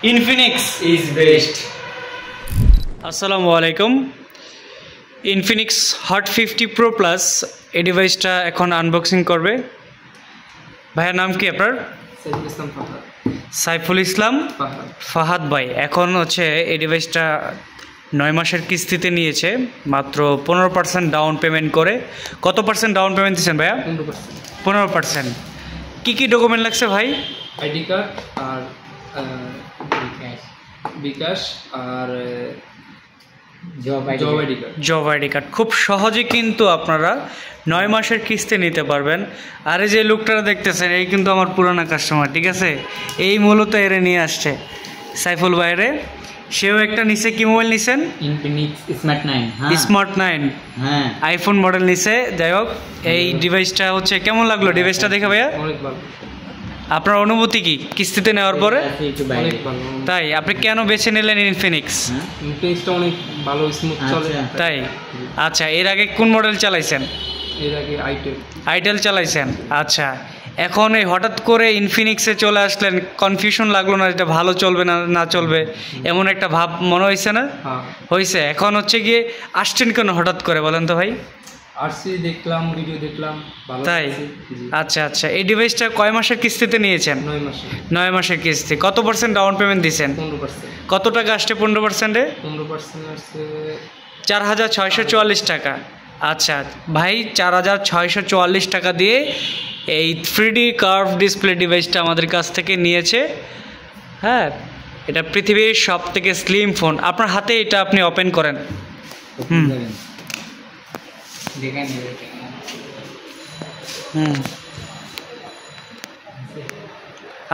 Infinix is best. আসসালামু আলাইকুম। Infinix hot 50 pro plus এই ডিভাইসটা এখন আনবক্সিং করবে। ভাইয়ের নাম কি আপনার? সাইফুল ইসলাম ফাহাদ। সাইফুল ইসলাম ফাহাদ। ফাহাদ ভাই এখন হচ্ছে এই ডিভাইসটা 9 মাসের কিস্তিতে নিয়েছে, মাত্র 15% ডাউন পেমেন্ট করে। কত পার্সেন্ট ডাউন পেমেন্ট দিচ্ছেন ভাইয়া? 15%। 15%। কী কী ডকুমেন্ট লাগছে ভাই? আইডি কার্ড আর বিকাশ আর job ID card. Job ID card খুব সহজে কিন্তু আপনারা 9 মাসের কিস্তি নিতে পারবেন। আর এই যে লোকটা দেখতেছেন, এই কিন্তু আমার পুরানা কাস্টমার, ঠিক আছে? এই মূলত এরে নিয়ে আসছে সাইফুল ভাইরে। সেও একটা নিচে, কি মোবাইল নিছেন? Infinix smart 9। স্মার্ট 9, হ্যাঁ, আইফোন মডেল নিছে। যাই হোক, এই ডিভাইসটা হচ্ছে কেমন লাগলো ডিভাইসটা দেখে ভাইয়া? অনেক ভালো। আপনার অনুভূতি কি কিস্তিতে নেওয়ার পরে? অনেক ভালো। তাই আপনি কেন বেছে নিলেন ইনফিনিক্স? ইনফিনিক্সটা অনেক ভালো, স্মুথ চলে। তাই আচ্ছা, এর আগে কোন মডেল চালাইছেন? এর আগে আইটেল চালাইছেন। আচ্ছা, এখন এই হঠাৎ করে ইনফিনিক্সে চলে আসলেন, কনফিউশন লাগলো না এটা ভালো চলবে না না চলবে, এমন একটা ভাব মনে হয়েছে না? হয়েছে। এখন হচ্ছে গিয়ে আসছেন কেন হঠাৎ করে বলেন তো ভাই? আরসি দেখলাম, ভিডিও দেখলাম, ভালো তাই লাগছে। আচ্ছা আচ্ছা, এই ডিভাইসটা কয় মাসের কিস্তিতে নিয়েছেন? 9 মাসে। 9 মাসের কিস্তি। কত পার্সেন্ট ডাউন পেমেন্ট দিয়েছেন? 15%। কত টাকা আসছে 15%-এ? 15% আসছে 4,644 টাকা। আচ্ছা ভাই, 4,644 টাকা দিয়ে এই 3D কার্ভ ডিসপ্লে ডিভাইসটা আমাদের কাছ থেকে নিয়েছে। হ্যাঁ, এটা পৃথিবীর সব থেকে স্লিম ফোন। আপনার হাতে এটা আপনি ওপেন করেন।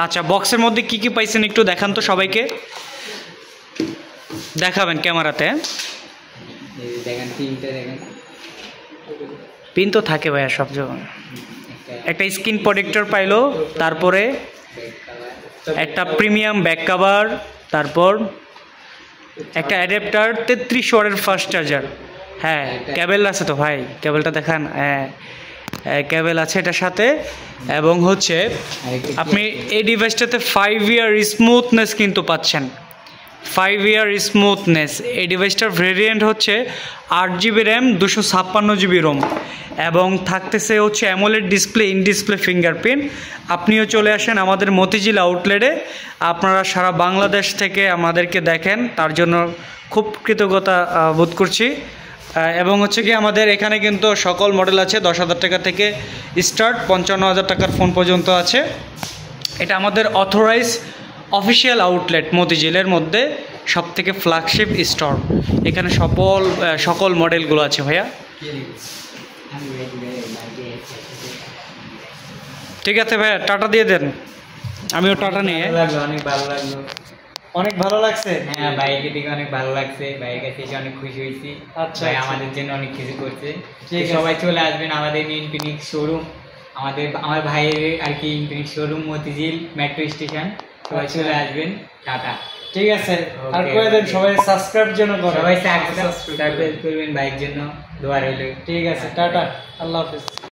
আচ্ছা, বক্সের মধ্যে কি কি পাইছেন একটু দেখান তো সবাইকে, দেখাবেন ক্যামেরাতে। পিন তো থাকে ভাইয়া সব জায়গায়। একটা স্ক্রিন প্রোটেক্টর পাইলো, তারপরে একটা প্রিমিয়াম ব্যাক কভার, তারপর একটা অ্যাডাপ্টার 33 ওয়াটের ফাস্ট চার্জার। হ্যাঁ, কেবল আছে তো ভাই, কেবলটা দেখান। হ্যাঁ, কেবল আছে এটার সাথে। এবং হচ্ছে আপনি এই ডিভাইসটাতে 5 ইয়ার স্মুথনেস কিন্তু পাচ্ছেন। 5 ইয়ার স্মুথনেস। এই ডিভাইসটার ভেরিয়েন্ট হচ্ছে 8GB র্যাম, 256GB রোম, এবং থাকতেছে হচ্ছে AMOLED display, in display fingerprint. আপনিও চলে আসেন আমাদের মতিঝিল আউটলেটে। আপনারা সারা বাংলাদেশ থেকে আমাদেরকে দেখেন, তার জন্য খুব কৃতজ্ঞতা বোধ করছি। এবং হচ্ছে কি আমাদের এখানে কিন্তু সকল মডেল আছে, 10,000 টাকা থেকে স্টার্ট, 55,000 টাকার ফোন পর্যন্ত আছে। এটা আমাদের অথরাইজ অফিসিয়াল আউটলেট মতিঝিলের মধ্যে, সব থেকে ফ্ল্যাগশিপ স্টোর। এখানে সকল মডেলগুলো আছে ভাইয়া। ঠিক আছে ভাইয়া, টাটা দিয়ে দেন। আমিও টাটা নিয়ে। অনেক ভালো লাগলো। অনেক ভালো লাগছে। হ্যাঁ, বাইকে দেখে অনেক ভালো লাগছে, বাইকের কাছে এসে অনেক খুশি হয়েছি। আচ্ছা, ভাই আমাদের জন্য অনেক কিছু করছে। সবাই চলে আসবেন আমাদের ইনফিনিক্স শোরুম, আমার ভাইয়ের আর কি Infinix showroom Motijheel metro station. সবাই চলে আসবেন। টাটা। ঠিক আছে, আর করে দেন সবাই সাবস্ক্রাইব যেন করে। সবাই সাবস্ক্রাইব করবেন, ভাইয়ের জন্য দোয়া রইল। ঠিক আছে, টাটা, আল্লাহ হাফেজ।